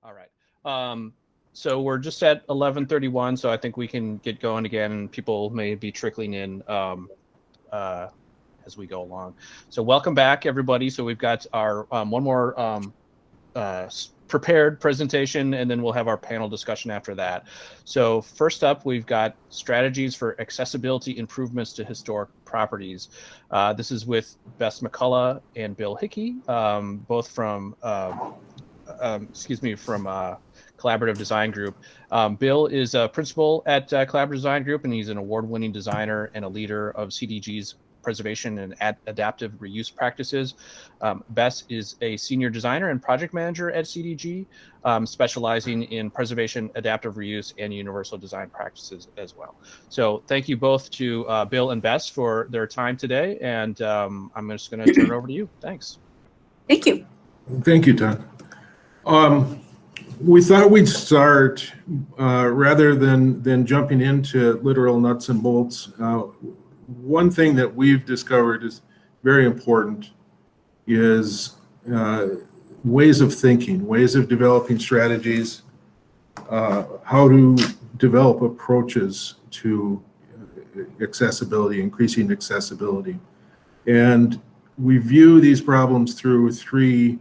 All right. So we're just at 11:31, so I think we can get going again, and people may be trickling in as we go along. So welcome back, everybody. So we've got our one more prepared presentation, and then we'll have our panel discussion after that. So first up, we've got strategies for accessibility improvements to historic properties. This is with Bess McCollough and Bill Hickey, both from Collaborative Design Group. Bill is a principal at Collaborative Design Group, and he's an award-winning designer and a leader of CDG's preservation and adaptive reuse practices. Bess is a senior designer and project manager at CDG, specializing in preservation, adaptive reuse, and universal design practices as well. So thank you both to Bill and Bess for their time today, and I'm just going to turn it over to you. Thanks. Thank you. Thank you, Todd. We thought we'd start, rather than jumping into literal nuts and bolts, one thing that we've discovered is very important is ways of thinking, ways of developing strategies, how to develop approaches to accessibility, increasing accessibility. And we view these problems through three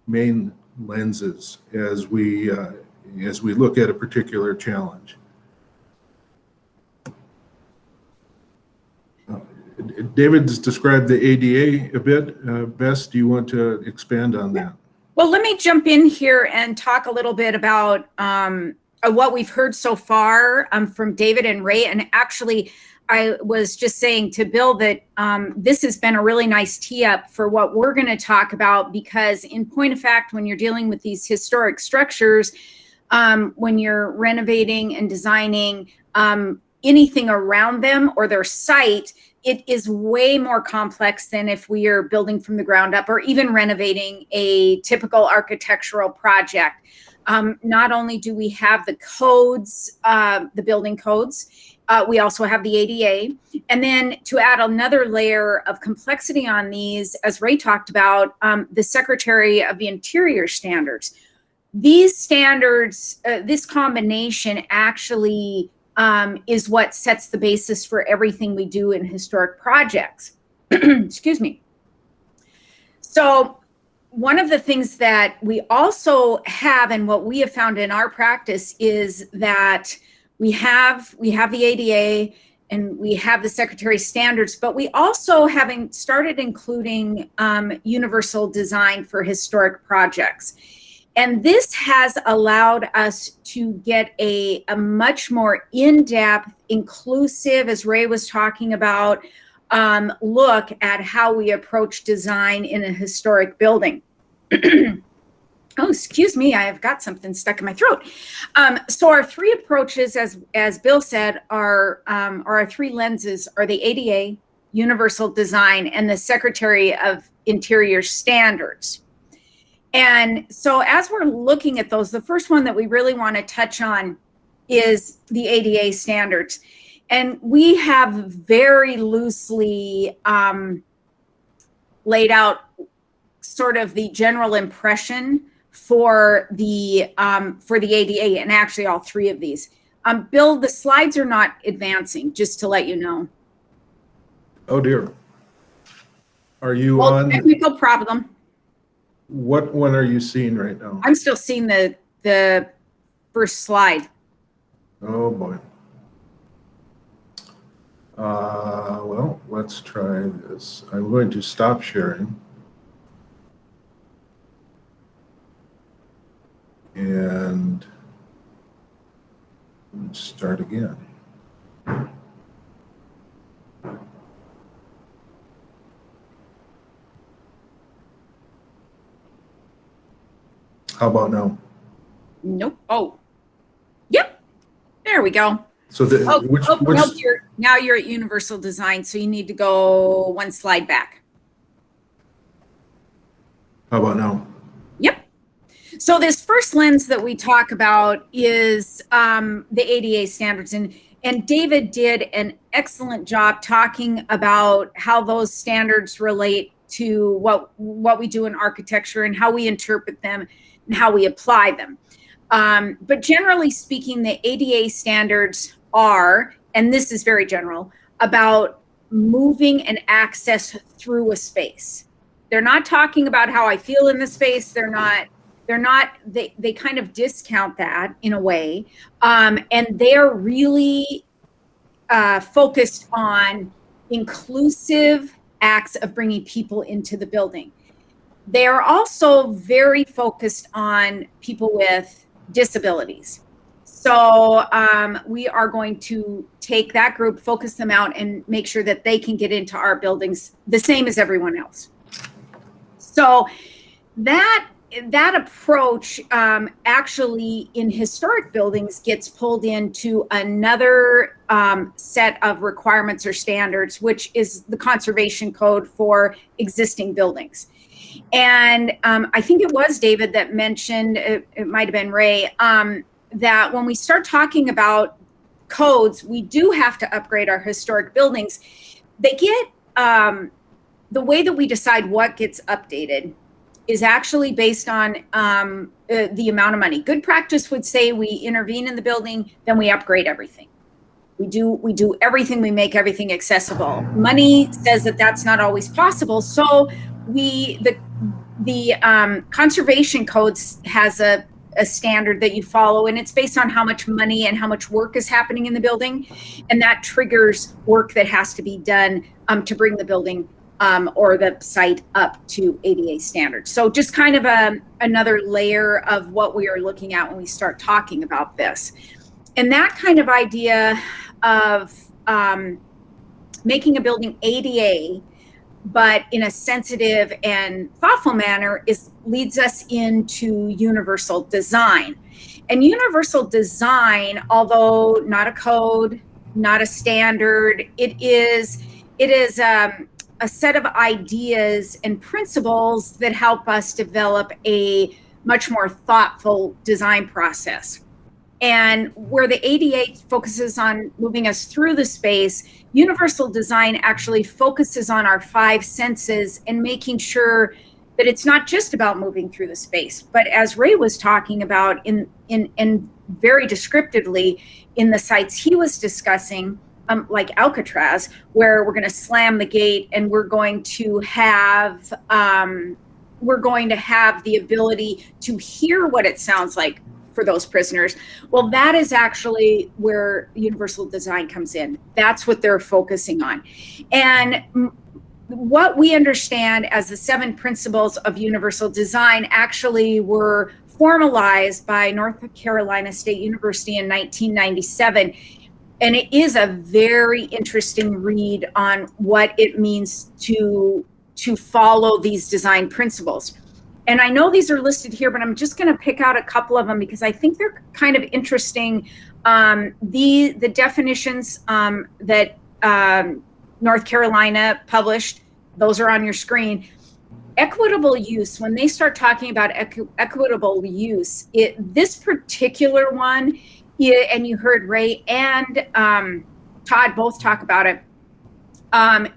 main lenses as we look at a particular challenge. David's described the ADA a bit. Bess, do you want to expand on that? Well, let me jump in here and talk a little bit about what we've heard so far from David and Ray. And actually, I was just saying to Bill that this has been a really nice tee up for what we're going to talk about, because in point of fact, when you're dealing with these historic structures, when you're renovating and designing anything around them or their site, it is way more complex than if we are building from the ground up or even renovating a typical architectural project. Not only do we have the codes, the building codes, we also have the ADA. And then to add another layer of complexity on these, as Ray talked about, the Secretary of the Interior standards. These standards, this combination actually is what sets the basis for everything we do in historic projects. Excuse me. So one of the things that we also have, and what we have found in our practice, is that we have the ADA and we have the Secretary standards, but we also having started including universal design for historic projects. And this has allowed us to get a much more in-depth, inclusive, as Ray was talking about, look at how we approach design in a historic building. Oh, excuse me, I have got something stuck in my throat. So our three approaches, as Bill said, are our three lenses are the ADA, universal design, and the Secretary of Interior standards. And so as we're looking at those, the first one that we really want to touch on is the ADA standards. And we have very loosely laid out sort of the general impression for the ADA, and actually all three of these. Bill, the slides are not advancing, just to let you know. Oh dear. Are you well, on? Technical problem. What one are you seeing right now? I'm still seeing the first slide. Oh boy. Well, let's try this. I'm going to stop sharing. And start again. How about now? Nope. Oh, yep. There we go. So nope, now you're at universal design, so you need to go one slide back. How about now? Yep. So this first lens that we talk about is the ADA standards, and David did an excellent job talking about how those standards relate to what we do in architecture and how we interpret them. how we apply them. But generally speaking, the ADA standards are, and this is very general, about moving and access through a space. They're not talking about how I feel in the space. They kind of discount that in a way. And they're really focused on inclusive acts of bringing people into the building. They are also very focused on people with disabilities. So we are going to take that group, focus them out, and make sure that they can get into our buildings the same as everyone else. So that approach actually in historic buildings gets pulled into another set of requirements or standards, which is the conservation code for existing buildings. And I think it was David that mentioned, it might have been Ray, that when we start talking about codes, we do have to upgrade our historic buildings. They get, the way that we decide what gets updated is actually based on the amount of money. Good practice would say we intervene in the building, then we upgrade everything. We do everything, we make everything accessible. Money says that that's not always possible. So the conservation codes has a standard that you follow, and it's based on how much money and how much work is happening in the building. And that triggers work that has to be done to bring the building or the site up to ADA standards. So just kind of another layer of what we are looking at when we start talking about this. And that kind of idea of making a building ADA, but in a sensitive and thoughtful manner, leads us into universal design. And universal design, although not a code, not a standard, it is a set of ideas and principles that help us develop a much more thoughtful design process. And where the ADA focuses on moving us through the space, universal design actually focuses on our 5 senses and making sure that it's not just about moving through the space, but as Ray was talking about in very descriptively in the sites he was discussing, like Alcatraz, where we're going to slam the gate and we're going to have the ability to hear what it sounds like for those prisoners. Well, that is actually where universal design comes in. That's what they're focusing on. And what we understand as the 7 principles of universal design actually were formalized by North Carolina State University in 1997. And it is a very interesting read on what it means to follow these design principles. And I know these are listed here, but I'm just going to pick out a couple of them because I think they're kind of interesting. The definitions that North Carolina published, those are on your screen. Equitable use, when they start talking about equitable use, this particular one, and you heard Ray and Todd both talk about it,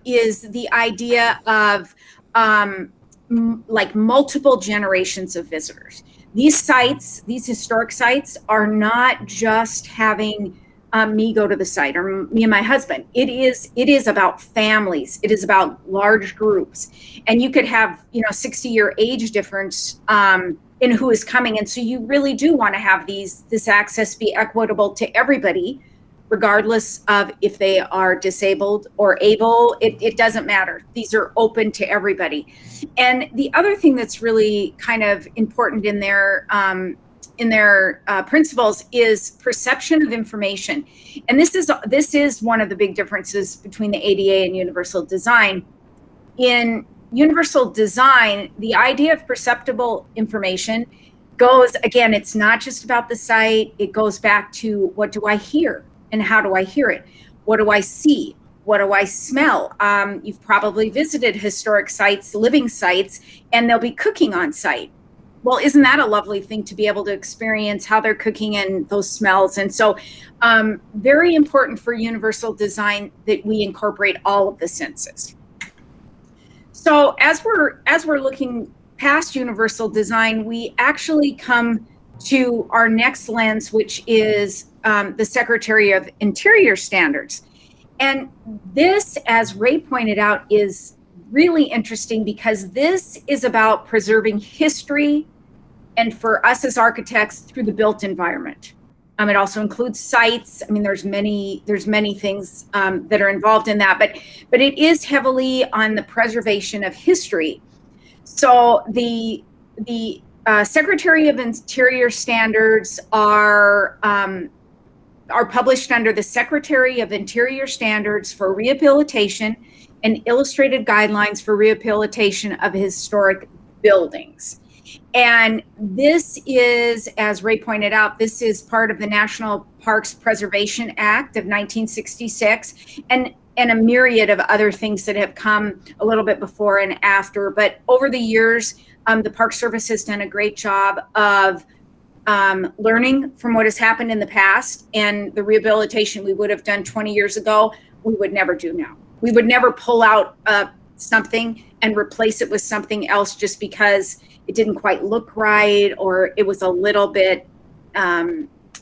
is the idea of like multiple generations of visitors. These sites, these historic sites, are not just having me go to the site or me and my husband. It is about families. It is about large groups, and you could have 60-year age difference in who is coming. And so you really do want to have this access be equitable to everybody, regardless of if they are disabled or able. It doesn't matter. These are open to everybody. And the other thing that's really kind of important in their principles is perception of information. And this is one of the big differences between the ADA and universal design. In universal design, the idea of perceptible information goes, again, it's not just about the site. It goes back to, what do I hear and how do I hear it? What do I see? What do I smell? You've probably visited historic sites, living sites, and they'll be cooking on site. Well, isn't that a lovely thing to be able to experience how they're cooking and those smells? And so very important for universal design that we incorporate all of the senses. So as we're looking past universal design, we actually come to our next lens, which is the Secretary of Interior Standards. And this, as Ray pointed out, is really interesting because this is about preserving history and for us as architects through the built environment. It also includes sites. I mean, there's many things that are involved in that, but it is heavily on the preservation of history. So the Secretary of Interior Standards are published under the Secretary of Interior Standards for Rehabilitation and Illustrated Guidelines for Rehabilitation of Historic Buildings. And this is, as Ray pointed out, this is part of the National Parks Preservation Act of 1966 and a myriad of other things that have come a little bit before and after. But over the years, the Park Service has done a great job of learning from what has happened in the past, and the rehabilitation we would have done 20 years ago, we would never do now. We would never pull out something and replace it with something else just because it didn't quite look right or it was a little bit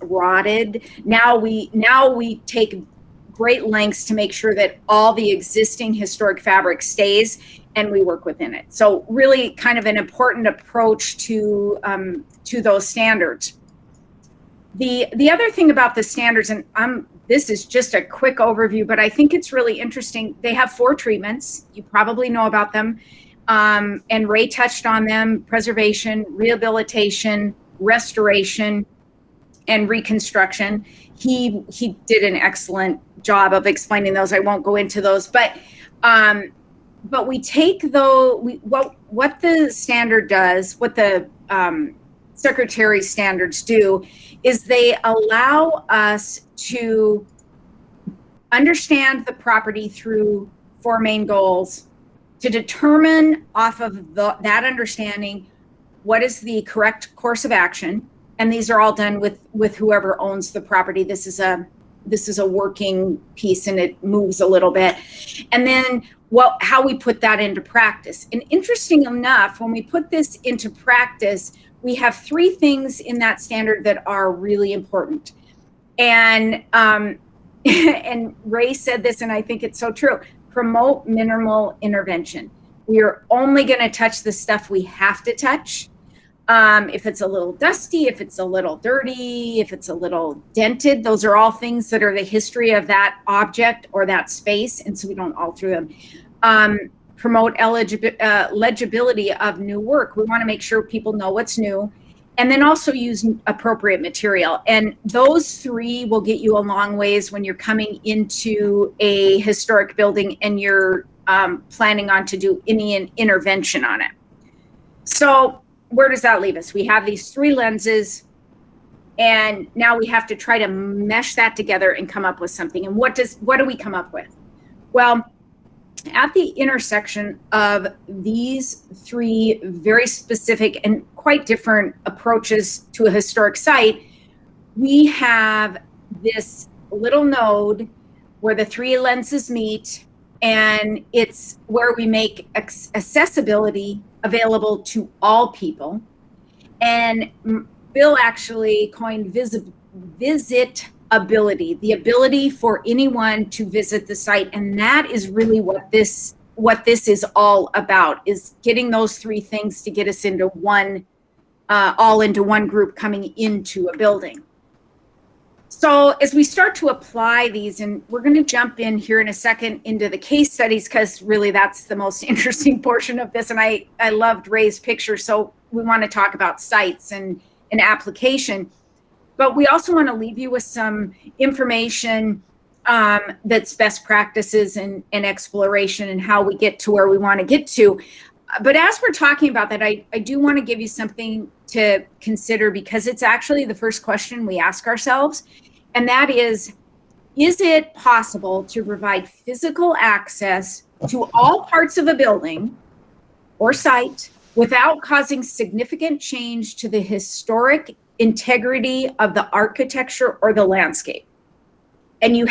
rotted. Now we take great lengths to make sure that all the existing historic fabric stays and we work within it. So really kind of an important approach to those standards. The other thing about the standards, and this is just a quick overview, but I think it's really interesting. They have 4 treatments. You probably know about them. And Ray touched on them: preservation, rehabilitation, restoration, and reconstruction. He did an excellent job of explaining those. I won't go into those, but we take what the standard does, what the Secretary standards do, is they allow us to understand the property through 4 main goals, to determine off of that understanding what is the correct course of action. And these are all done with whoever owns the property. This is a working piece and it moves a little bit. And then how we put that into practice. And interesting enough, when we put this into practice, we have 3 things in that standard that are really important. And and Ray said this, and I think it's so true: promote minimal intervention. We are only going to touch the stuff we have to touch. If it's a little dusty, if it's a little dirty, if it's a little dented, those are all things that are the history of that object or that space, and so we don't alter them. Promote legibility of new work. We want to make sure people know what's new, and then also use appropriate material. And those 3 will get you a long ways when you're coming into a historic building and you're planning on to do any intervention on it. So where does that leave us? We have these 3 lenses, and now we have to try to mesh that together and come up with something. And what do we come up with? Well, at the intersection of these 3 very specific and quite different approaches to a historic site, we have this little node where the 3 lenses meet, and it's where we make accessibility available to all people. And Bill actually coined visitability, the ability for anyone to visit the site. And that is really what this is all about, is getting those 3 things to get us into one, all into one group coming into a building. So as we start to apply these, and we're going to jump in here in a second into the case studies, because really that's the most interesting portion of this. And I loved Ray's picture. So we want to talk about sites and application. But we also want to leave you with some information that's best practices and exploration and how we get to where we want to get to. But as we're talking about that, I do want to give you something to consider, because it's actually the first question we ask ourselves. And that is it possible to provide physical access to all parts of a building or site without causing significant change to the historic integrity of the architecture or the landscape? And you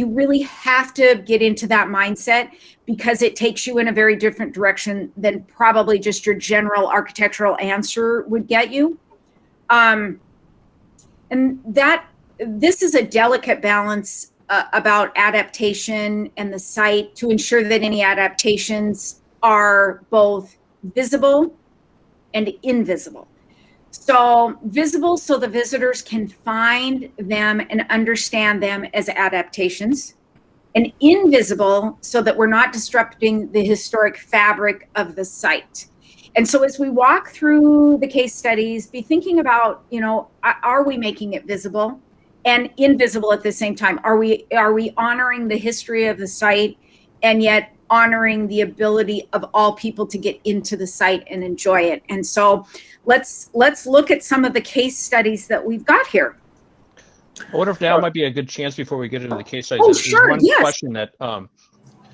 really have to get into that mindset, because it takes you in a very different direction than probably just your general architectural answer would get you. And this is a delicate balance about adaptation and the site, to ensure that any adaptations are both visible and invisible. So visible, so the visitors can find them and understand them as adaptations, and invisible, so that we're not disrupting the historic fabric of the site. And so as we walk through the case studies, be thinking about, are we making it visible and invisible at the same time? Are we honoring the history of the site, and yet honoring the ability of all people to get into the site and enjoy it? And so let's look at some of the case studies that we've got here. I wonder if now might be a good chance, before we get into the case studies. Oh, sure, one yes. question that,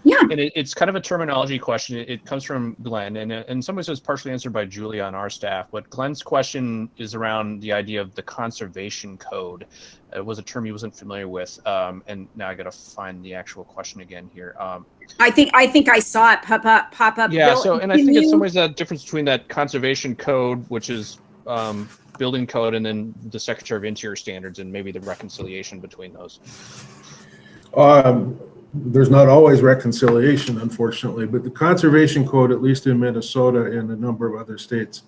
yeah, and it's kind of a terminology question. It comes from Glenn, and in some ways it's partially answered by Julia on our staff. But Glenn's question is around the idea of the conservation code. It was a term he wasn't familiar with, and now I got to find the actual question again here. I think I saw it pop up. Yeah. Bill, So, and I think in some ways that difference between that conservation code, which is building code, and then the Secretary of Interior standards, and maybe the reconciliation between those. There's not always reconciliation, unfortunately, but the conservation code, at least in Minnesota and a number of other states,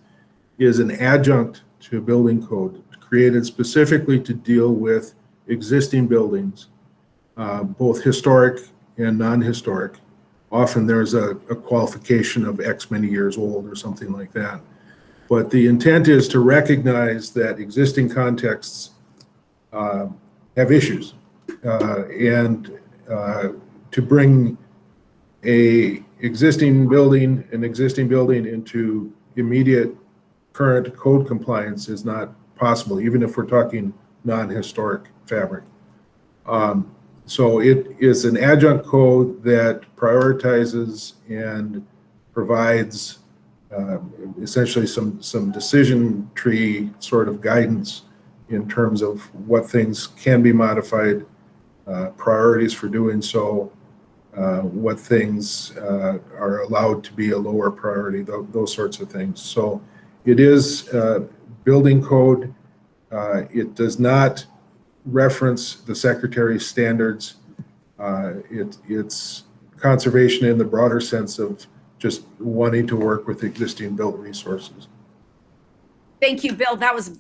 is an adjunct to building code, created specifically to deal with existing buildings, both historic and non-historic. Often there's a qualification of X many years old or something like that. But the intent is to recognize that existing contexts have issues, and to bring an existing building into immediate current code compliance is not possible, even if we're talking non-historic fabric. So it is an adjunct code that prioritizes and provides essentially some decision tree sort of guidance in terms of what things can be modified, priorities for doing so, what things are allowed to be a lower priority, those sorts of things. So it is building code. It does not reference the Secretary's standards. It's conservation in the broader sense of just wanting to work with existing built resources. Thank you, Bill. That was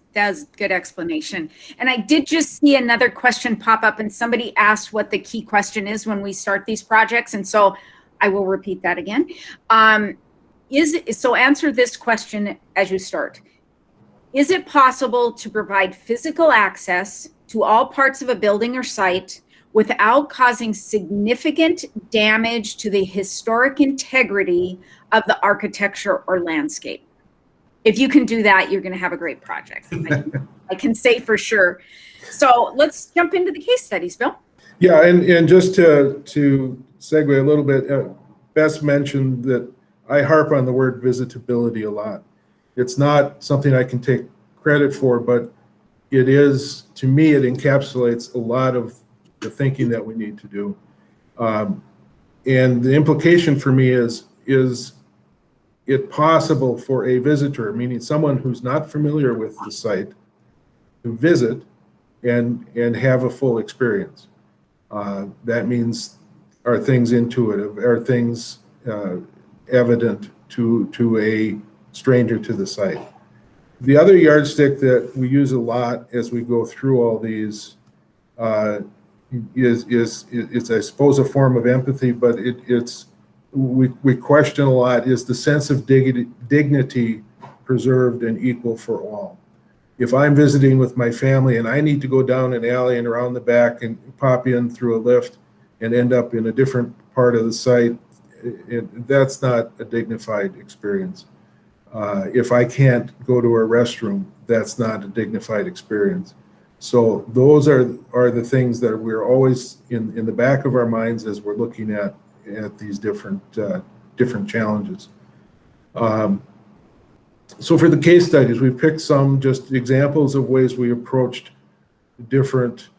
good explanation. And I did just see another question pop up, and somebody asked what the key question is when we start these projects. And so I will repeat that again. So answer this question as you start. Is it possible to provide physical access to all parts of a building or site without causing significant damage to the historic integrity of the architecture or landscape? If you can do that, you're going to have a great project. I can say for sure. So let's jump into the case studies, Bill. Yeah, and just to segue a little bit, Bess mentioned that I harp on the word visitability a lot. It's not something I can take credit for, but it is, to me, it encapsulates a lot of the thinking that we need to do. And the implication for me is it possible for a visitor, meaning someone who's not familiar with the site, to visit and have a full experience? That means, are things intuitive? Are things evident to a stranger to the site? The other yardstick that we use a lot as we go through all these is I suppose a form of empathy, but we question a lot, is the sense of dignity preserved and equal for all? If I'm visiting with my family and I need to go down an alley and around the back and pop in through a lift and end up in a different part of the site, that's not a dignified experience. If I can't go to a restroom, that's not a dignified experience. So those are the things that we're always in the back of our minds as we're looking at these different challenges. So for the case studies, we've picked some just examples of ways we approached different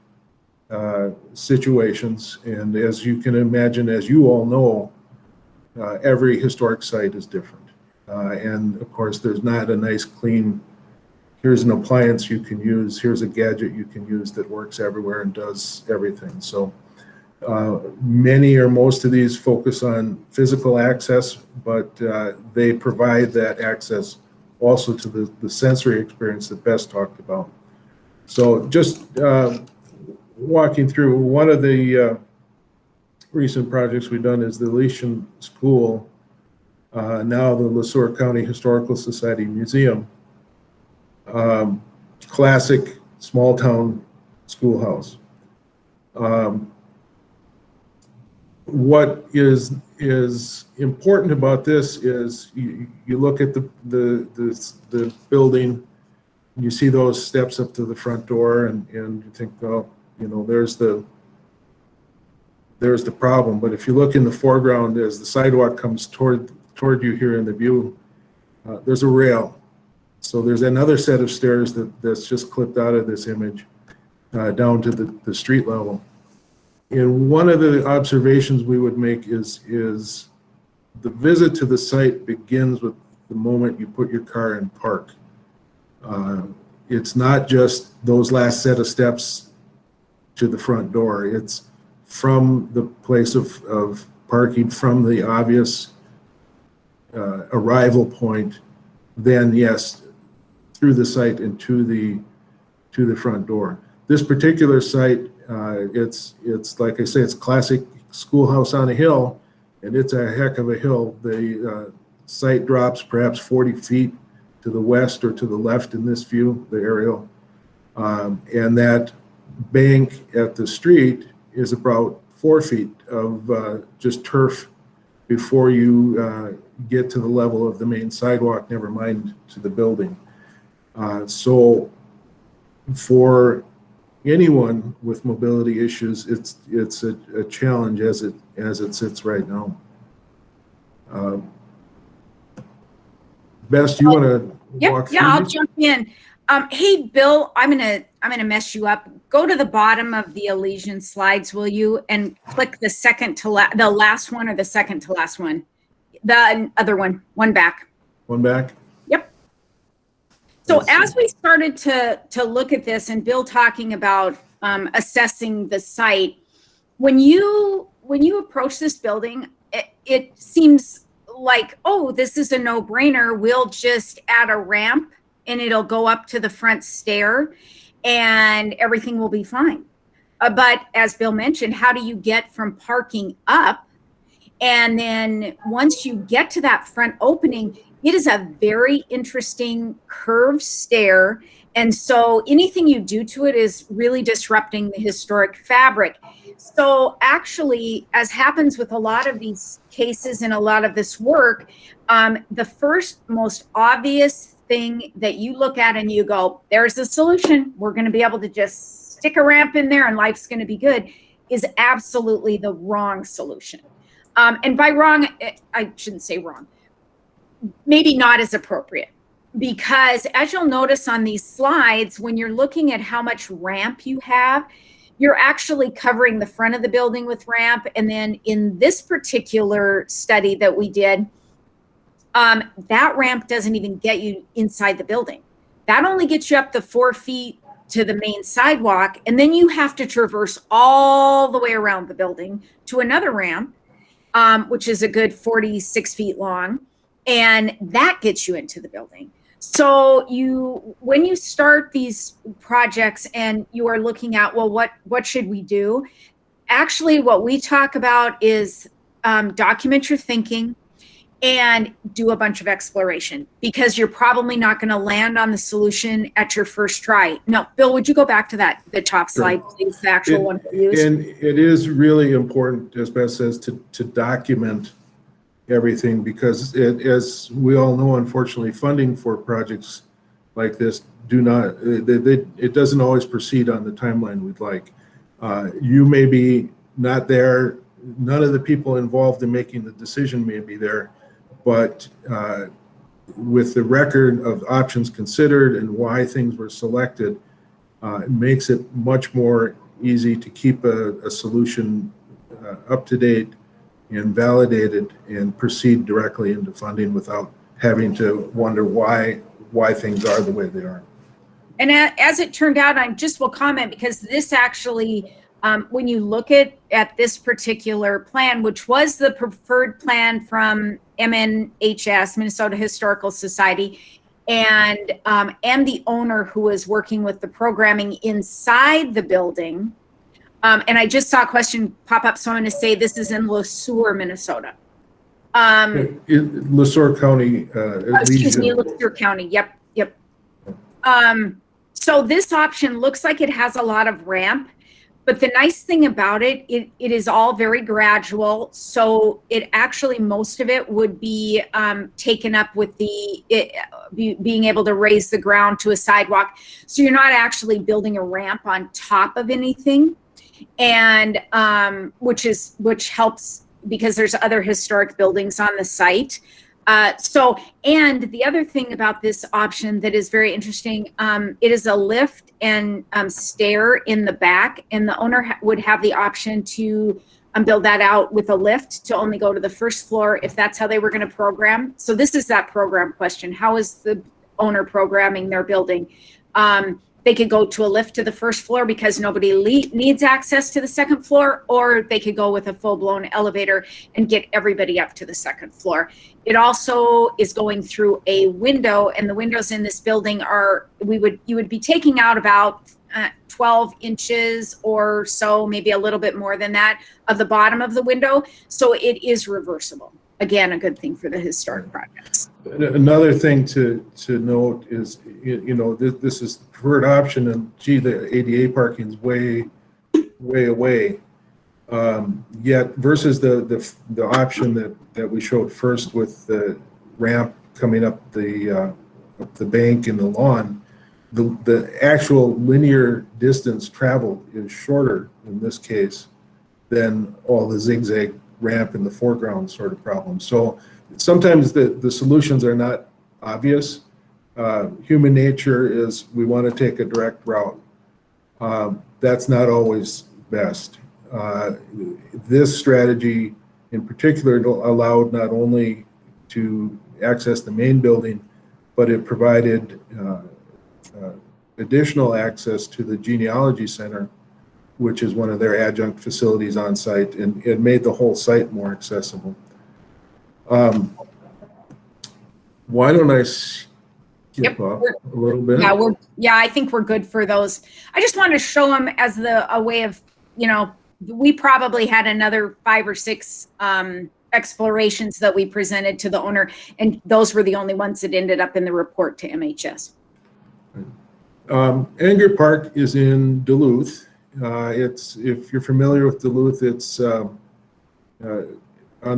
situations. And as you can imagine, as you all know, every historic site is different. And of course, there's not a nice, clean, here's an appliance you can use, here's a gadget you can use that works everywhere and does everything. So many or most of these focus on physical access, but they provide that access also to the sensory experience that Bess talked about. So just walking through, one of the recent projects we've done is the Elysian School, now the LeSueur County Historical Society Museum. Classic small town schoolhouse. What is important about this is you look at the building, and you see those steps up to the front door, and you think, well, you know, there's the problem. But if you look in the foreground as the sidewalk comes toward you here in the view, there's a rail. So there's another set of stairs that's just clipped out of this image down to the street level. And one of the observations we would make is the visit to the site begins with the moment you put your car in park. It's not just those last set of steps to the front door. It's from the place of parking, from the obvious arrival point, then yes, through the site and to the front door. This particular site, it's like I say, it's classic schoolhouse on a hill, and it's a heck of a hill. The site drops perhaps 40 feet to the west or to the left in this view, the aerial, and that bank at the street is about 4 feet of just turf before you get to the level of the main sidewalk, never mind to the building. So for anyone with mobility issues, it's a challenge as it sits right now. Bess, do you want to walk through? Yeah, I'll jump in. Hey, Bill, I'm gonna mess you up. Go to the bottom of the Elysian slides, will you, and click the second to the last one or the second to last one, the other one back. One back. Yep. So as we started to look at this, and Bill talking about assessing the site, when you approach this building, it seems like, oh, this is a no-brainer. We'll just add a ramp and it'll go up to the front stair and everything will be fine. But as Bill mentioned, how do you get from parking up? And then once you get to that front opening, it is a very interesting curved stair. And so anything you do to it is really disrupting the historic fabric. So actually, as happens with a lot of these cases and a lot of this work, the first most obvious thing that you look at and you go, there's a solution, we're going to be able to just stick a ramp in there and life's going to be good, is absolutely the wrong solution. And by wrong, I shouldn't say wrong, maybe not as appropriate. Because as you'll notice on these slides, when you're looking at how much ramp you have, you're actually covering the front of the building with ramp. And then in this particular study that we did, that ramp doesn't even get you inside the building. That only gets you up to 4 feet to the main sidewalk. And then you have to traverse all the way around the building to another ramp, which is a good 46 feet long. And that gets you into the building. So when you start these projects and you are looking at, well, what should we do? Actually, what we talk about is document your thinking and do a bunch of exploration, because you're probably not going to land on the solution at your first try. No, Bill, would you go back to the top slide, please, the actual one we used? And it is really important, as Beth says, to document everything, because as we all know, unfortunately, funding for projects like this it doesn't always proceed on the timeline we'd like. You may be not there, none of the people involved in making the decision may be there, but with the record of options considered and why things were selected, it makes it much more easy to keep a solution up to date and validated and proceed directly into funding without having to wonder why things are the way they are. And as it turned out, I just will comment, because this actually, when you look at this particular plan, which was the preferred plan from MNHS, Minnesota Historical Society, and the owner who was working with the programming inside the building. And I just saw a question pop up, so I'm going to say this is in Le Sueur, Minnesota. Le Sueur County. Excuse me, Le Sueur County. Yep. So this option looks like it has a lot of ramp, but the nice thing about it is all very gradual. So it actually, most of it would be taken up with being able to raise the ground to a sidewalk. So you're not actually building a ramp on top of anything, and which helps because there's other historic buildings on the site. And the other thing about this option that is very interesting, it is a lift and stair in the back, and the owner would have the option to build that out with a lift to only go to the first floor if that's how they were going to program. So this is that program question. How is the owner programming their building? They could go to a lift to the first floor because nobody needs access to the second floor, or they could go with a full-blown elevator and get everybody up to the second floor. It also is going through a window, and the windows in this building are, you would be taking out about 12 inches or so, maybe a little bit more than that, of the bottom of the window. So it is reversible. Again, a good thing for the historic projects. Another thing to note is, this is the preferred option, and the ADA parking is way away. Yet versus the option that we showed first with the ramp coming up the bank in the lawn, the actual linear distance traveled is shorter in this case than all the zigzag ramp in the foreground sort of problem. So sometimes the solutions are not obvious. Human nature is we want to take a direct route. That's not always best. This strategy in particular allowed not only to access the main building, but it provided additional access to the genealogy center, which is one of their adjunct facilities on site, and it made the whole site more accessible. Why don't I skip up a little bit? Yeah, I think we're good for those. I just wanted to show them as a way of, we probably had another 5 or 6 explorations that we presented to the owner, and those were the only ones that ended up in the report to MHS. Anger Park is in Duluth. If you're familiar with Duluth, it's on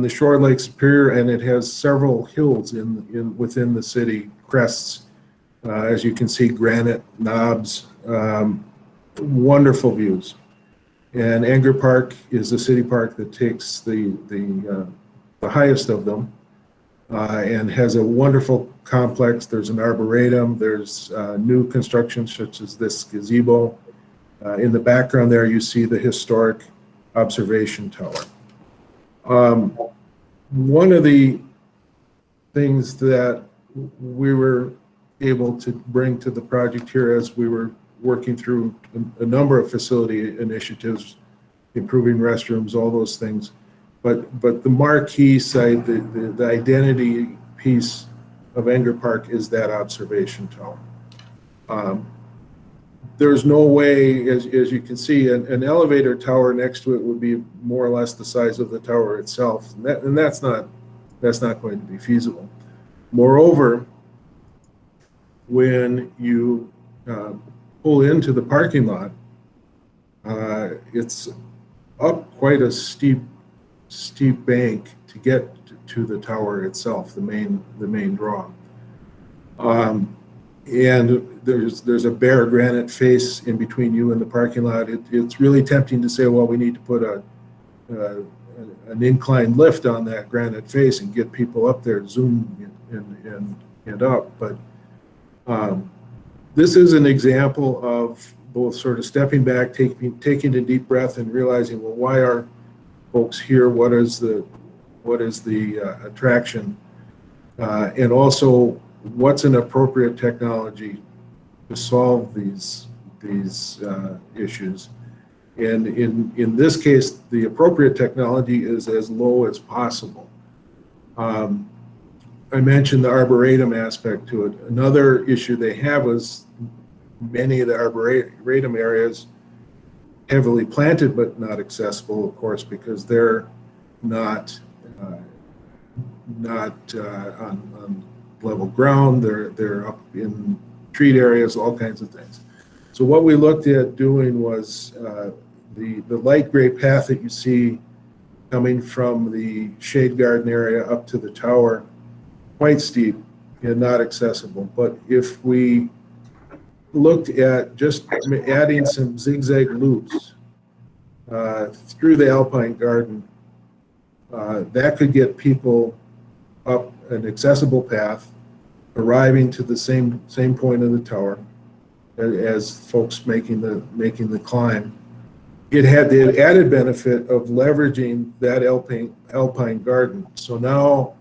the shore of Lake Superior, and it has several hills within the city, crests. As you can see, granite knobs, wonderful views. And Anger Park is a city park that takes the highest of them, and has a wonderful complex. There's an arboretum. There's new construction such as this gazebo. In the background there, you see the historic observation tower. One of the things that we were able to bring to the project here as we were working through a number of facility initiatives, improving restrooms, all those things, but the marquee site, the identity piece of Anger Park is that observation tower. There's no way, as you can see, an elevator tower next to it would be more or less the size of the tower itself, and that's not going to be feasible. Moreover, when you pull into the parking lot, it's up quite a steep bank to get to the tower itself, the main draw. And there's a bare granite face in between you and the parking lot. It's really tempting to say, well, we need to put an inclined lift on that granite face and get people up there, zoom and up. But this is an example of both sort of stepping back, taking a deep breath and realizing, well, why are folks here? What is the attraction? And also, what's an appropriate technology to solve these issues? And in this case, the appropriate technology is as low as possible. I mentioned the arboretum aspect to it. Another issue they have is many of the arboretum areas heavily planted but not accessible, of course, because they're not on level ground. They're up in treat areas, all kinds of things. So what we looked at doing was the light gray path that you see coming from the shade garden area up to the tower, quite steep and not accessible. But if we looked at just adding some zigzag loops through the alpine garden, that could get people up an accessible path, arriving to the same point of the tower as folks making the climb. It had the added benefit of leveraging that alpine garden. So now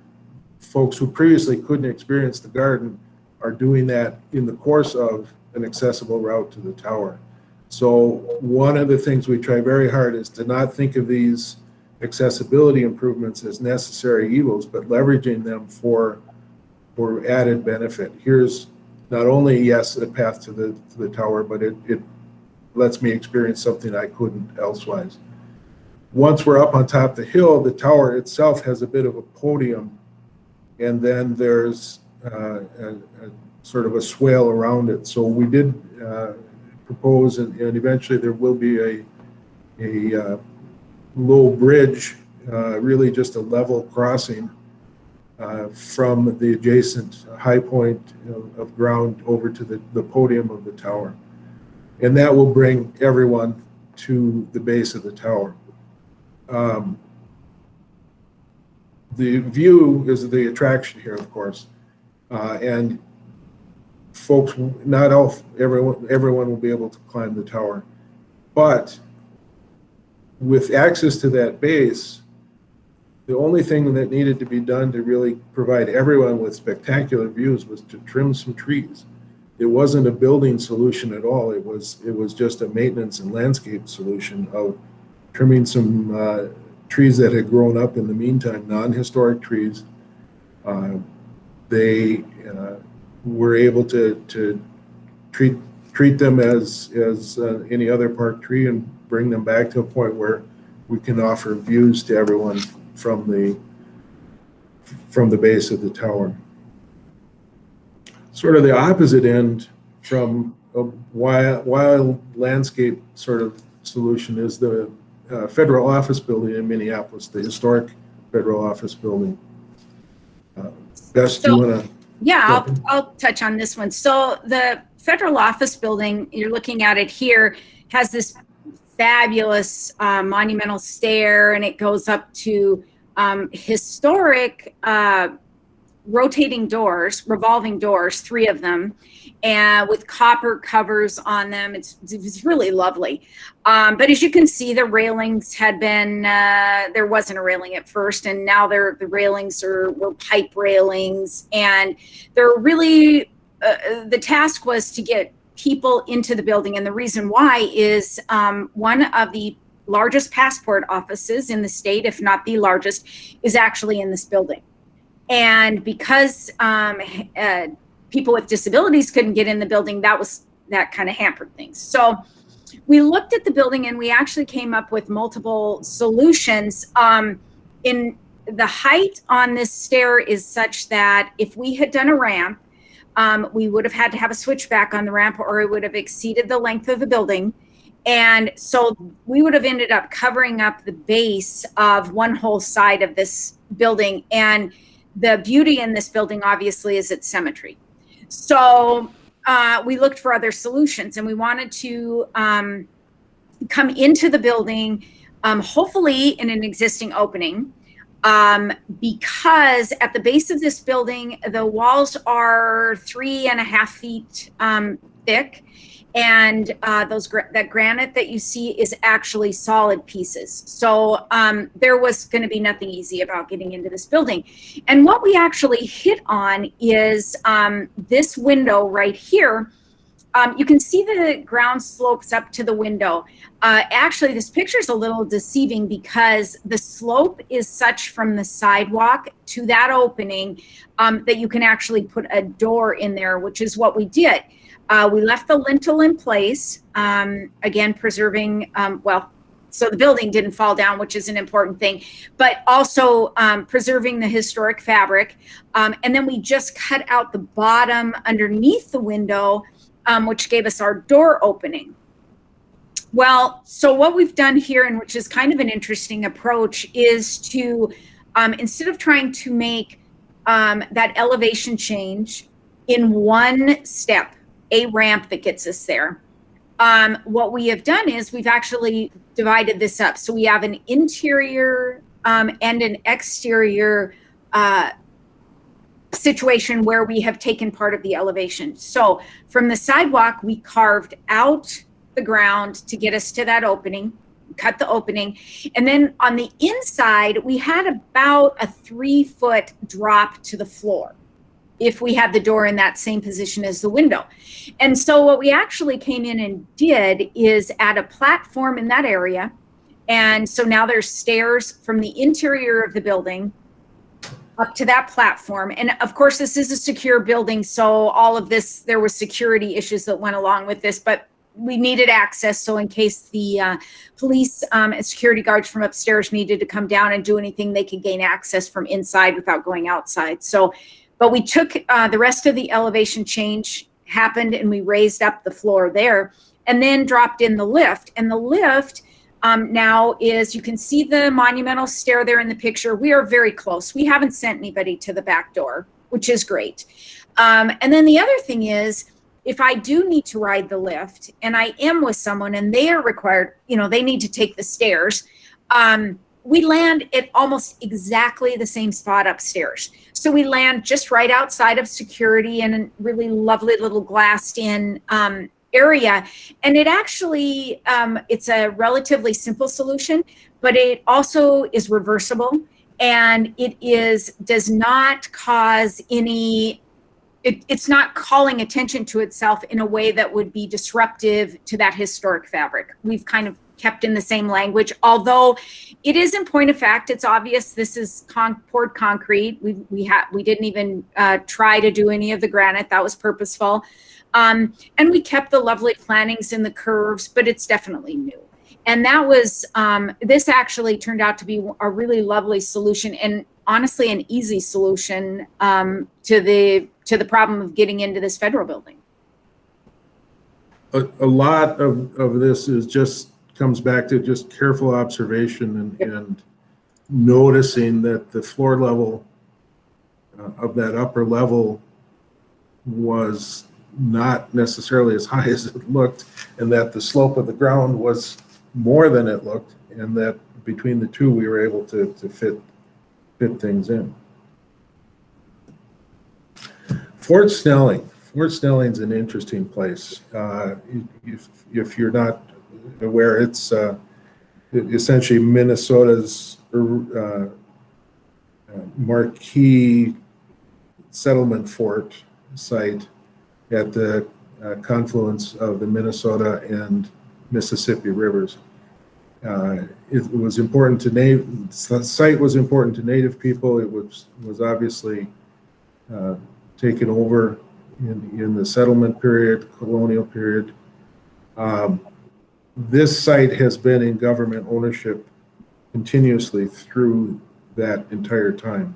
folks who previously couldn't experience the garden are doing that in the course of an accessible route to the tower. So one of the things we try very hard is to not think of these accessibility improvements as necessary evils, but leveraging them for added benefit. Here's not only, yes, a path to the tower, but it lets me experience something I couldn't elsewise. Once we're up on top of the hill, the tower itself has a bit of a podium, and then there's a sort of a swale around it. So we did propose, and eventually there will be a low bridge, really just a level crossing from the adjacent high point of ground over to the podium of the tower. And that will bring everyone to the base of the tower. The view is the attraction here, of course, and folks, everyone will be able to climb the tower, but with access to that base, the only thing that needed to be done to really provide everyone with spectacular views was to trim some trees. It wasn't a building solution at all. It was just a maintenance and landscape solution of trimming some trees that had grown up in the meantime, non-historic trees. They were able to treat them as any other park tree and bring them back to a point where we can offer views to everyone from the base of the tower. Sort of the opposite end from a wild landscape sort of solution is the federal office building in Minneapolis, the historic federal office building. Bess, do you want to? Yeah, I'll touch on this one. So the federal office building, you're looking at it here, has this fabulous monumental stair, and it goes up to historic rotating doors, revolving doors, 3 of them, and with copper covers on them. It's really lovely. But as you can see, the railings had been, there wasn't a railing at first, and now the railings were pipe railings, and they're really, the task was to get people into the building. And the reason why is one of the largest passport offices in the state, if not the largest, is actually in this building. And because people with disabilities couldn't get in the building, that kind of hampered things. So we looked at the building, and we actually came up with multiple solutions. In the height on this stair is such that if we had done a ramp, we would have had to have a switchback on the ramp, or it would have exceeded the length of the building. And so we would have ended up covering up the base of one whole side of this building. And the beauty in this building, obviously, is its symmetry. So we looked for other solutions, and we wanted to come into the building, hopefully in an existing opening, because at the base of this building, the walls are 3.5 feet thick. And that granite that you see is actually solid pieces. So there was going to be nothing easy about getting into this building. And what we actually hit on is this window right here. You can see the ground slopes up to the window. Actually, this picture is a little deceiving because the slope is such from the sidewalk to that opening that you can actually put a door in there, which is what we did. We left the lintel in place, again, preserving, so the building didn't fall down, which is an important thing, but also preserving the historic fabric. And then we just cut out the bottom underneath the window, which gave us our door opening. Well, so what we've done here, and which is kind of an interesting approach, is to, instead of trying to make that elevation change in one step, a ramp that gets us there. What we have done is we've actually divided this up. So we have an interior and an exterior situation where we have taken part of the elevation. So from the sidewalk, we carved out the ground to get us to that opening, cut the opening. And then on the inside, we had about a 3-foot drop to the floor if we had the door in that same position as the window. And so what we actually came in and did is add a platform in that area. And so now there's stairs from the interior of the building up to that platform. And of course, this is a secure building. So all of this, there was security issues that went along with this, but we needed access. So in case the police and security guards from upstairs needed to come down and do anything, they could gain access from inside without going outside. So but we took the rest of the elevation change happened and we raised up the floor there and then dropped in the lift. And the lift now is, you can see the monumental stair there in the picture. We are very close. We haven't sent anybody to the back door, which is great. And then the other thing is, if I do need to ride the lift and I am with someone and they are required, they need to take the stairs, we land at almost exactly the same spot upstairs. So we land just right outside of security in a really lovely little glassed in area. And it actually, it's a relatively simple solution, but it also is reversible, and it does not cause any, it's not calling attention to itself in a way that would be disruptive to that historic fabric. We've kind of kept in the same language, although it is, in point of fact, it's obvious this is poured concrete. We didn't even try to do any of the granite. That was purposeful. And we kept the lovely plantings in the curves, but it's definitely new. And that was, this actually turned out to be a really lovely solution, and honestly an easy solution to the problem of getting into this federal building. A lot of this comes back to just careful observation and noticing that the floor level of that upper level was not necessarily as high as it looked, and that the slope of the ground was more than it looked, and that between the two we were able to fit things in. Fort Snelling. Fort Snelling's an interesting place. If you're not aware, it's essentially Minnesota's marquee settlement fort site at the confluence of the Minnesota and Mississippi rivers. It was important to the site was important to Native people. It was obviously taken over in the settlement period, colonial period. This site has been in government ownership continuously through that entire time,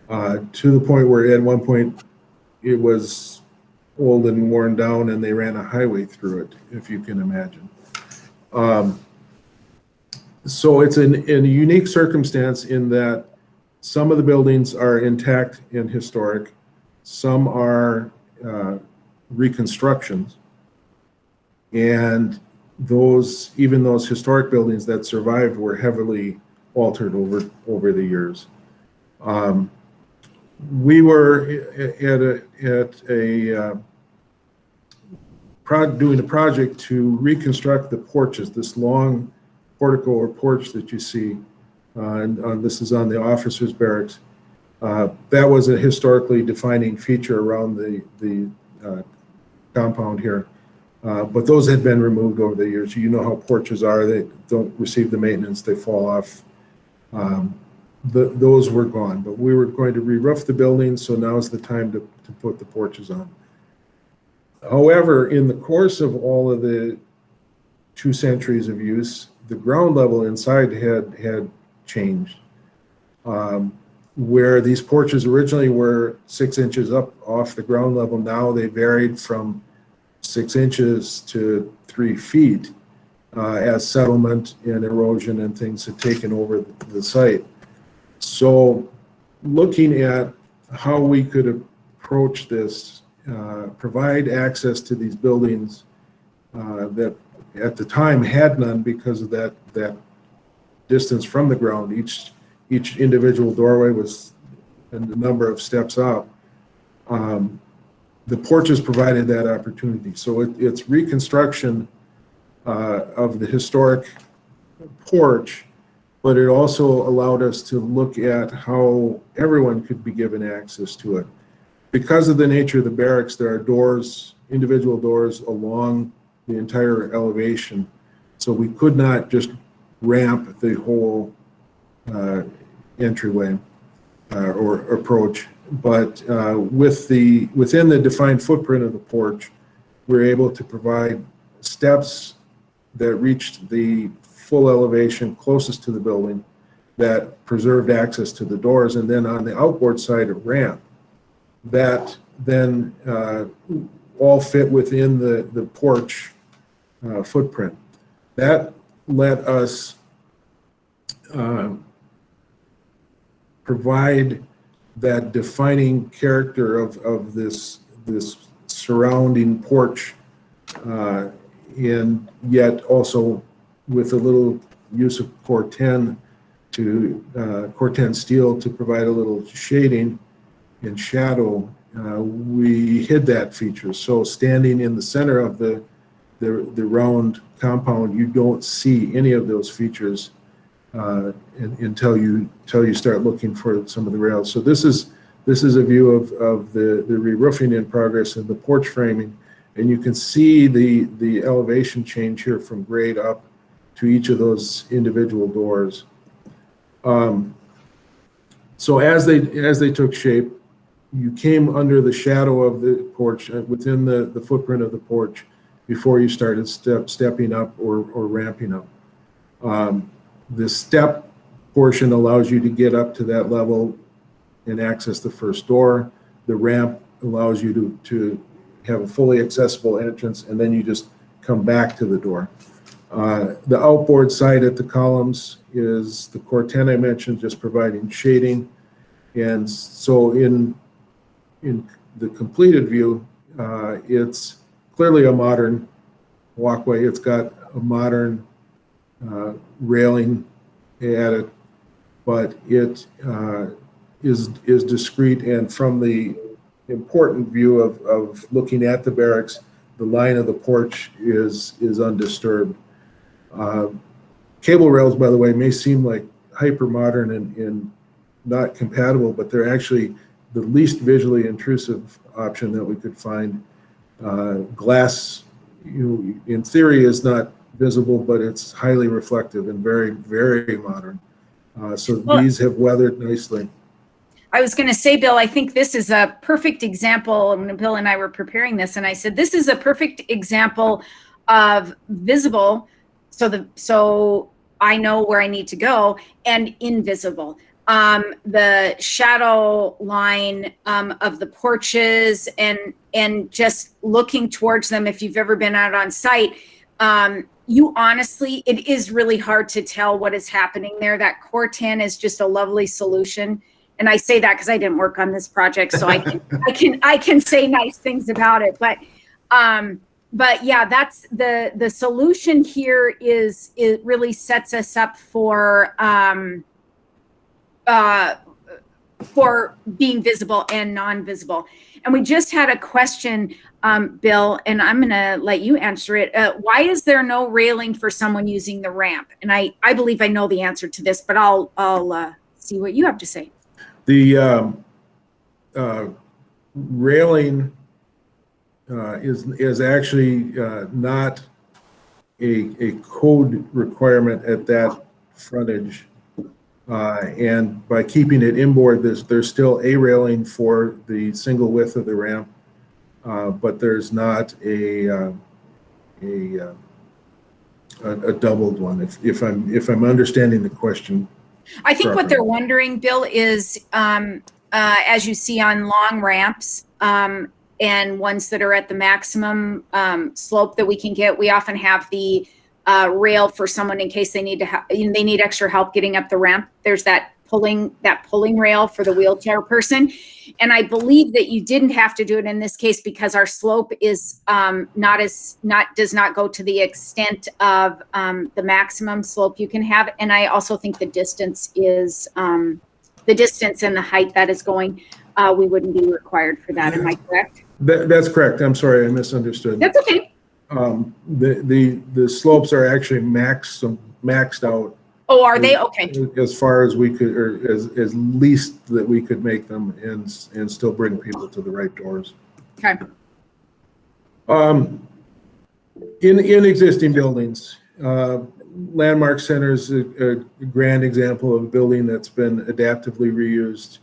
to the point where at one point it was old and worn down and they ran a highway through it, if you can imagine. So it's in a unique circumstance in that some of the buildings are intact and historic, some are reconstructions, and even those historic buildings that survived were heavily altered over the years. We were at a doing a project to reconstruct the porches, this long portico or porch that you see, and this is on the officers' barracks. That was a historically defining feature around the compound here. But those had been removed over the years. You know how porches are, they don't receive the maintenance, they fall off. Those were gone, but we were going to re-roof the building, so now's the time to put the porches on. However, in the course of all of the 2 centuries of use, the ground level inside had changed. Where these porches originally were 6 inches up off the ground level, now they varied from 6 inches to 3 feet as settlement and erosion and things had taken over the site. So looking at how we could approach this, provide access to these buildings that at the time had none because of that distance from the ground. Each individual doorway was a number of steps up. The porches provided that opportunity. So it's reconstruction of the historic porch, but it also allowed us to look at how everyone could be given access to it. Because of the nature of the barracks, there are doors, individual doors along the entire elevation. So we could not just ramp the whole entryway or approach. But within the defined footprint of the porch, we're able to provide steps that reached the full elevation closest to the building that preserved access to the doors, and then on the outboard side a ramp that then all fit within the porch footprint. That let us provide that defining character of this surrounding porch, and yet also with a little use of core 10 steel to provide a little shading and shadow. We hid that feature. So standing in the center of the round compound, you don't see any of those features until you start looking for some of the rails. So this is a view of the re-roofing in progress and the porch framing, and you can see the elevation change here from grade up to each of those individual doors. So as they took shape, you came under the shadow of the porch within the footprint of the porch before you started stepping up or ramping up. The step portion allows you to get up to that level and access the first door. The ramp allows you to have a fully accessible entrance, and then you just come back to the door. The outboard side at the columns is the core 10 I mentioned, just providing shading. And so in the completed view, it's clearly a modern walkway. It's got a modern railing at it, but it is discrete, and from the important view of looking at the barracks, the line of the porch is undisturbed. Cable rails, by the way, may seem like hyper modern and not compatible, but they're actually the least visually intrusive option that we could find. Glass, in theory, is not visible, but it's highly reflective and very, very modern. These have weathered nicely. I was going to say, Bill, I think this is a perfect example. When Bill and I were preparing this, and I said, this is a perfect example of visible, so I know where I need to go, and invisible. The shadow line of the porches and just looking towards them, if you've ever been out on site, you honestly, it is really hard to tell what is happening there. That core 10 is just a lovely solution. And I say that because I didn't work on this project, so I can say nice things about it. But yeah, that's the solution here. It really sets us up for for being visible and non-visible. And we just had a question, Bill, and I'm going to let you answer it. Why is there no railing for someone using the ramp? And I believe I know the answer to this, but I'll see what you have to say. The railing is actually not a code requirement at that frontage. And by keeping it inboard, there's still a railing for the single width of the ramp, but there's not a doubled one. If I'm understanding the question. I think what they're wondering, Bill, is as you see on long ramps and ones that are at the maximum slope that we can get, we often have the rail for someone in case they need extra help getting up the ramp. There's that pulling rail for the wheelchair person, and I believe that you didn't have to do it in this case because our slope is does not go to the extent of the maximum slope you can have, and I also think the distance is the distance and the height that is going. We wouldn't be required for that. Am I correct? That's correct. I'm sorry, I misunderstood. That's okay. The slopes are actually maxed out. Oh, are they? Okay. As far as we could, or as least that we could make them, and still bring people to the right doors. Okay. In existing buildings, Landmark Center is a grand example of a building that's been adaptively reused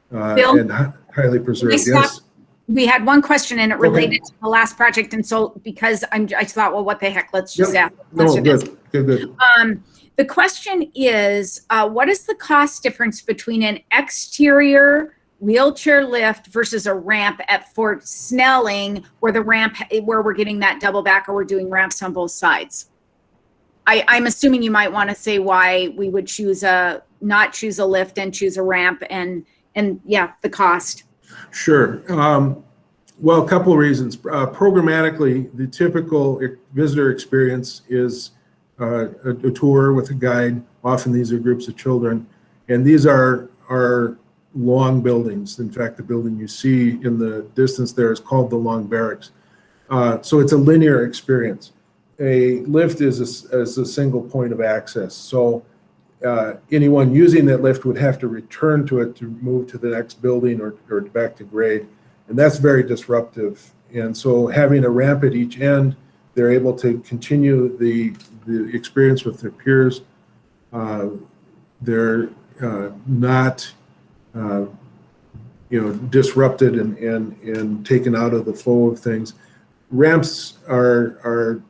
and highly preserved. Yes. We had one question and it related to the last project, and so because I thought, well, what the heck? Let's just ask. Good. The question is, what is the cost difference between an exterior wheelchair lift versus a ramp at Fort Snelling, where we're getting that double back, or we're doing ramps on both sides? I'm assuming you might want to say why we would not choose a lift and choose a ramp, and yeah, the cost. Sure. Well, a couple of reasons. Programmatically, the typical visitor experience is a tour with a guide. Often these are groups of children, and these are long buildings. In fact, the building you see in the distance there is called the Long Barracks. So it's a linear experience. A lift is a single point of access. So anyone using that lift would have to return to it to move to the next building or back to grade. And that's very disruptive. And so having a ramp at each end, they're able to continue the experience with their peers. They're not disrupted and taken out of the flow of things. Ramps are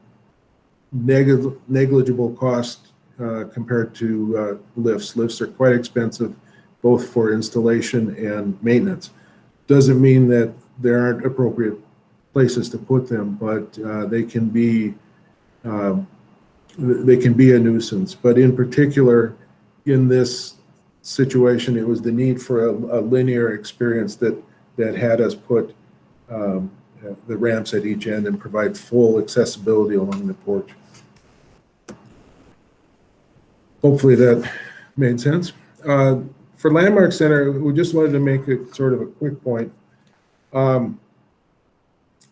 negligible cost compared to lifts. Lifts are quite expensive, both for installation and maintenance. Doesn't mean that there aren't appropriate places to put them, but they can be a nuisance. But in particular, in this situation, it was the need for a linear experience that had us put the ramps at each end and provide full accessibility along the porch. Hopefully that made sense. For Landmark Center, we just wanted to make a sort of a quick point.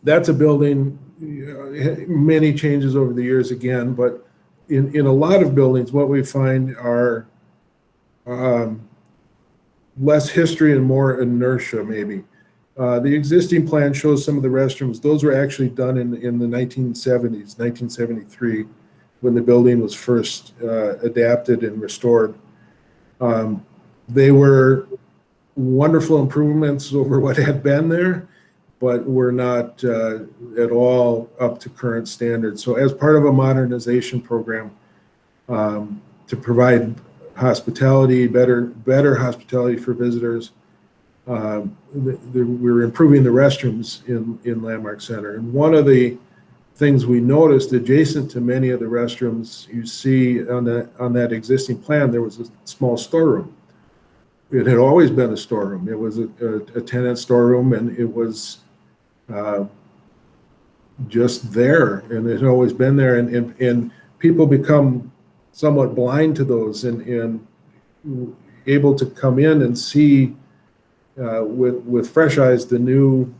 That's a building, many changes over the years again, but in a lot of buildings, what we find are less history and more inertia, maybe. The existing plan shows some of the restrooms. Those were actually done in the 1970s, 1973, when the building was first adapted and restored. They were wonderful improvements over what had been there, but were not at all up to current standards. So as part of a modernization program to provide hospitality, better hospitality for visitors, we're improving the restrooms in Landmark Center. And one of the things we noticed adjacent to many of the restrooms you see on that existing plan, there was a small storeroom. It had always been a storeroom. It was a tenant storeroom, and it was just there, and it had always been there. And people become somewhat blind to those and able to come in and see with fresh eyes, the new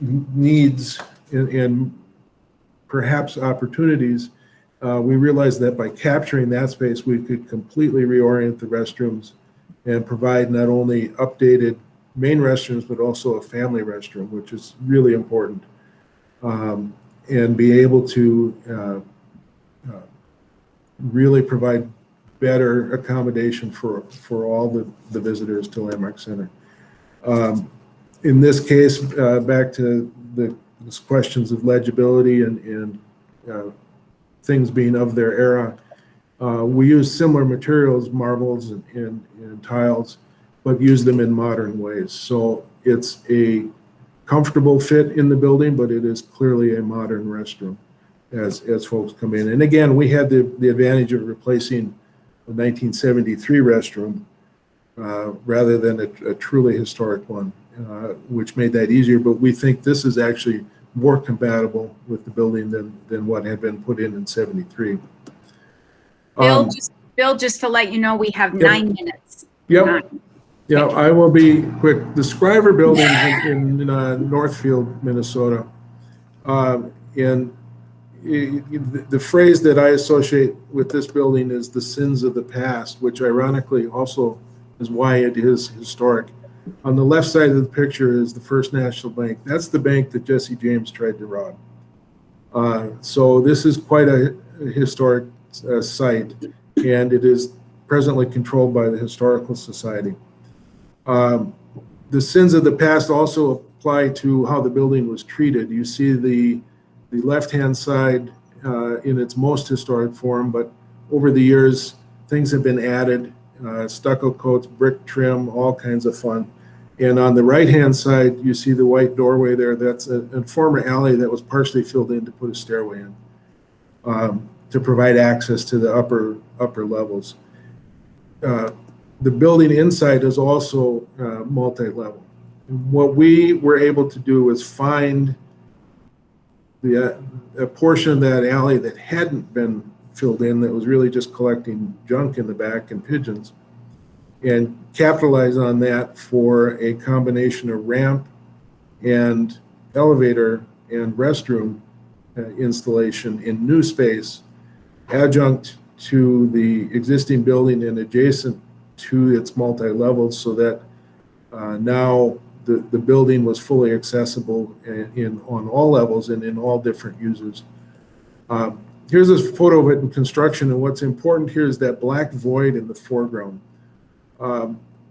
needs and perhaps opportunities, we realized that by capturing that space, we could completely reorient the restrooms and provide not only updated main restrooms, but also a family restroom, which is really important, and be able to really provide better accommodation for all the visitors to Landmark Center. In this case, back to the questions of legibility and things being of their era, we use similar materials, marbles and tiles, but use them in modern ways. So it's a comfortable fit in the building, but it is clearly a modern restroom as folks come in. And again, we had the advantage of replacing a 1973 restroom rather than a truly historic one, which made that easier. But we think this is actually more compatible with the building than what had been put in 73. Bill, just to let you know, we have 9 minutes. Yep. 9. Yeah, I will be quick. The Scriber Building in Northfield, Minnesota, and the phrase that I associate with this building is the sins of the past, which ironically also is why it is historic. On the left side of the picture is the First National Bank. That's the bank that Jesse James tried to rob. So this is quite a historic site, and it is presently controlled by the Historical Society. The sins of the past also apply to how the building was treated. You see the left-hand side in its most historic form, but over the years, things have been added, stucco coats, brick trim, all kinds of fun. And on the right-hand side, you see the white doorway there. That's a former alley that was partially filled in to put a stairway in to provide access to the upper levels. The building inside is also multi-level. What we were able to do was find a portion of that alley that hadn't been filled in, that was really just collecting junk in the back and pigeons, and capitalize on that for a combination of ramp and elevator and restroom installation in new space, adjunct to the existing building and adjacent to its multi-levels, so that now the building was fully accessible on all levels and in all different users. Here's a photo of it in construction, and what's important here is that black void in the foreground.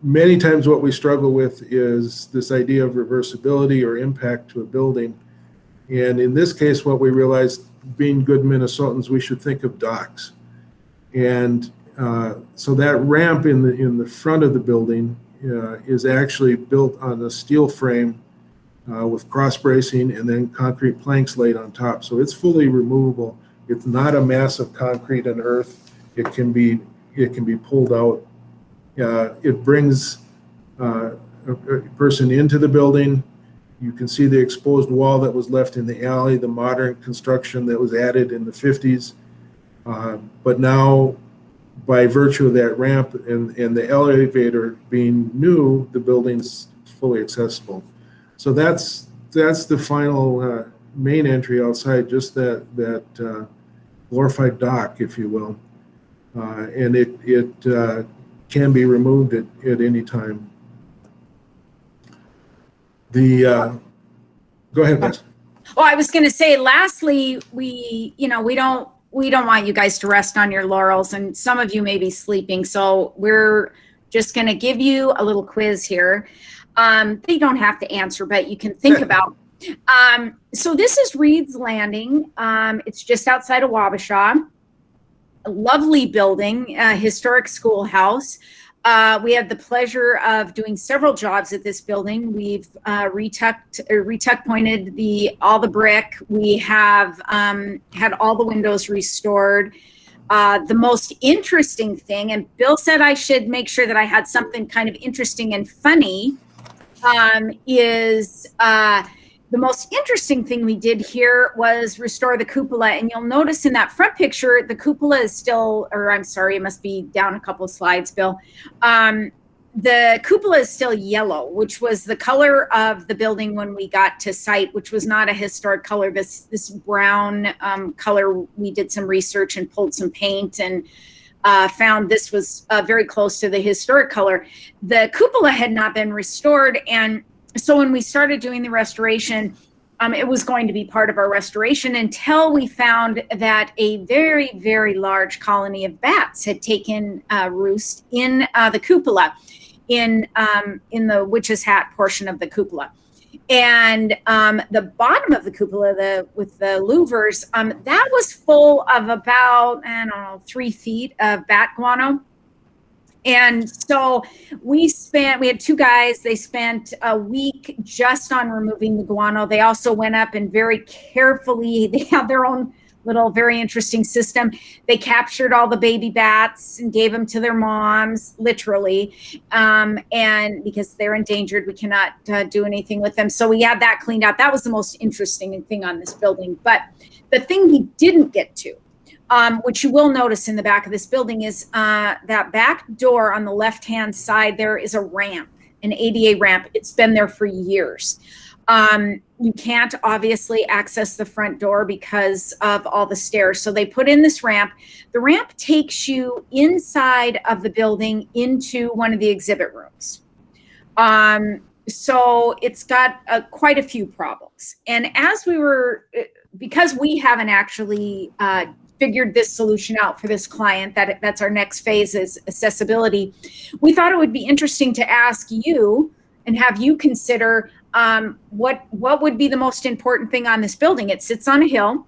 Many times what we struggle with is this idea of reversibility or impact to a building. And in this case, what we realized, being good Minnesotans, we should think of docks. And so that ramp in the front of the building is actually built on a steel frame with cross bracing and then concrete planks laid on top. So it's fully removable. It's not a mass of concrete and earth. It can be pulled out. It brings a person into the building. You can see the exposed wall that was left in the alley, the modern construction that was added in the 50s. But now, by virtue of that ramp and the elevator being new, the building's fully accessible. So that's the final main entry outside, just that glorified dock, if you will. And it can be removed at any time. Go ahead, Bess. Well, I was going to say, lastly, we don't want you guys to rest on your laurels, and some of you may be sleeping. So we're just going to give you a little quiz here. They don't have to answer, but you can think about. So this is Reed's Landing. It's just outside of Wabasha. A lovely building, a historic schoolhouse. We had the pleasure of doing several jobs at this building. We've retuck pointed all the brick. We have had all the windows restored. The most interesting thing, and Bill said I should make sure that I had something kind of interesting and funny, is the most interesting thing we did here was restore the cupola. And you'll notice in that front picture, the cupola is still, or I'm sorry, it must be down a couple of slides, Bill. the cupola is still yellow, which was the color of the building when we got to site, which was not a historic color. This brown color, we did some research and pulled some paint and found this was very close to the historic color. The cupola had not been restored, and so when we started doing the restoration, it was going to be part of our restoration until we found that a very, very large colony of bats had taken roost in the cupola, in the witch's hat portion of the cupola. And the bottom of the cupola, with the louvers, that was full of about, I don't know, 3 feet of bat guano. And so we had 2 guys, they spent a week just on removing the guano. They also went up and very carefully, they have their own little very interesting system. They captured all the baby bats and gave them to their moms, literally. And because they're endangered, we cannot do anything with them. So we had that cleaned out. That was the most interesting thing on this building. But the thing we didn't get to, which you will notice in the back of this building, is that back door on the left-hand side, there is a ramp, an ADA ramp. It's been there for years. You can't obviously access the front door because of all the stairs. So they put in this ramp. The ramp takes you inside of the building into one of the exhibit rooms. So it's got quite a few problems. And because we haven't actually figured this solution out for this client, that's our next phase, is accessibility, we thought it would be interesting to ask you and have you consider what would be the most important thing on this building. It sits on a hill,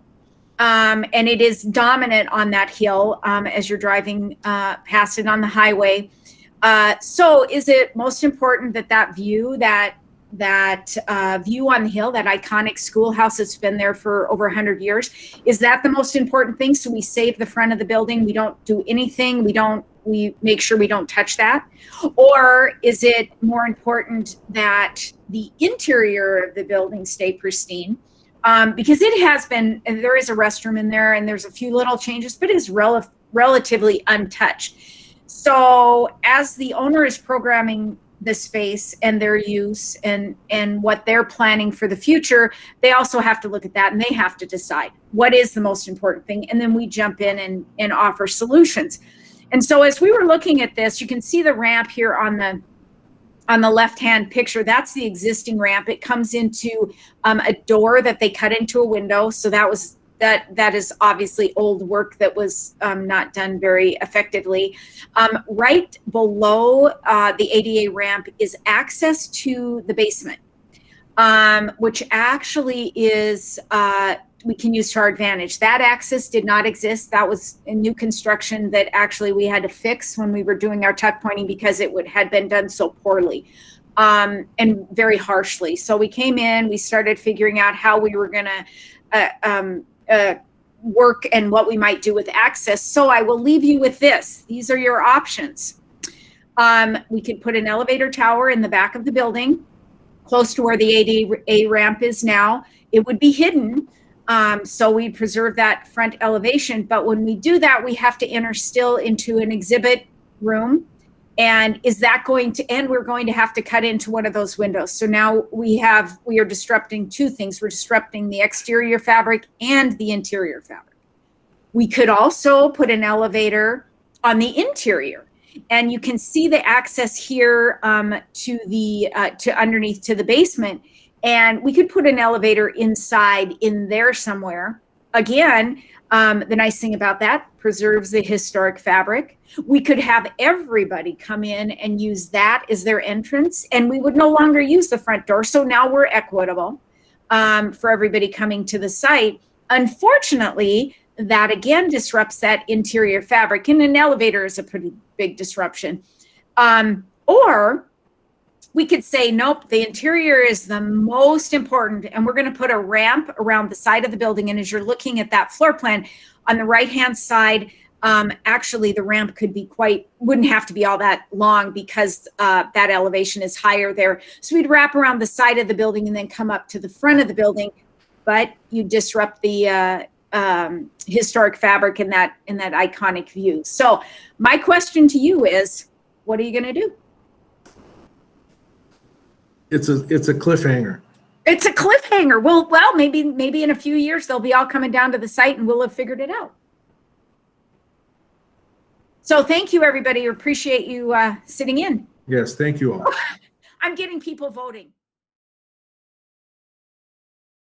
and it is dominant on that hill as you're driving past it on the highway. So is it most important that view, that view on the hill, that iconic schoolhouse that's been there for over 100 years, is that the most important thing? So we save the front of the building, we don't do anything, we make sure we don't touch that? Or is it more important that the interior of the building stay pristine? Because it has been, there is a restroom in there and there's a few little changes, but it is relatively untouched. So as the owner is programming the space and their use and what they're planning for the future, they also have to look at that, and they have to decide what is the most important thing. And then we jump in and offer solutions. And so as we were looking at this, you can see the ramp here on the left-hand picture. That's the existing ramp. It comes into a door that they cut into a window. So that is obviously old work that was not done very effectively. Right below the ADA ramp is access to the basement, which actually is, we can use to our advantage. That access did not exist. That was a new construction that actually we had to fix when we were doing our tuck pointing because it had been done so poorly and very harshly. So we came in, we started figuring out how we were gonna work and what we might do with access. So I will leave you with this. These are your options. We could put an elevator tower in the back of the building, close to where the ADA ramp is now. It would be hidden, so we preserve that front elevation. But when we do that, we have to enter still into an exhibit room. And is that going to end? We're going to have to cut into one of those windows. So now we are disrupting 2 things. We're disrupting the exterior fabric and the interior fabric. We could also put an elevator on the interior, and you can see the access here to underneath to the basement. And we could put an elevator inside in there somewhere. Again, the nice thing about that, preserves the historic fabric. We could have everybody come in and use that as their entrance, and we would no longer use the front door. So now we're equitable for everybody coming to the site. Unfortunately, that again disrupts that interior fabric, and an elevator is a pretty big disruption. Or we could say, nope, the interior is the most important, and we're going to put a ramp around the side of the building. And as you're looking at that floor plan, on the right-hand side, actually the ramp wouldn't have to be all that long because that elevation is higher there. So we'd wrap around the side of the building and then come up to the front of the building, but you disrupt the historic fabric in that iconic view. So my question to you is, what are you going to do? it's a cliffhanger. It's a cliffhanger. Well, maybe in a few years they'll be all coming down to the site and we'll have figured it out. So thank you, everybody. Appreciate you sitting in. Yes, thank you all. I'm getting people voting.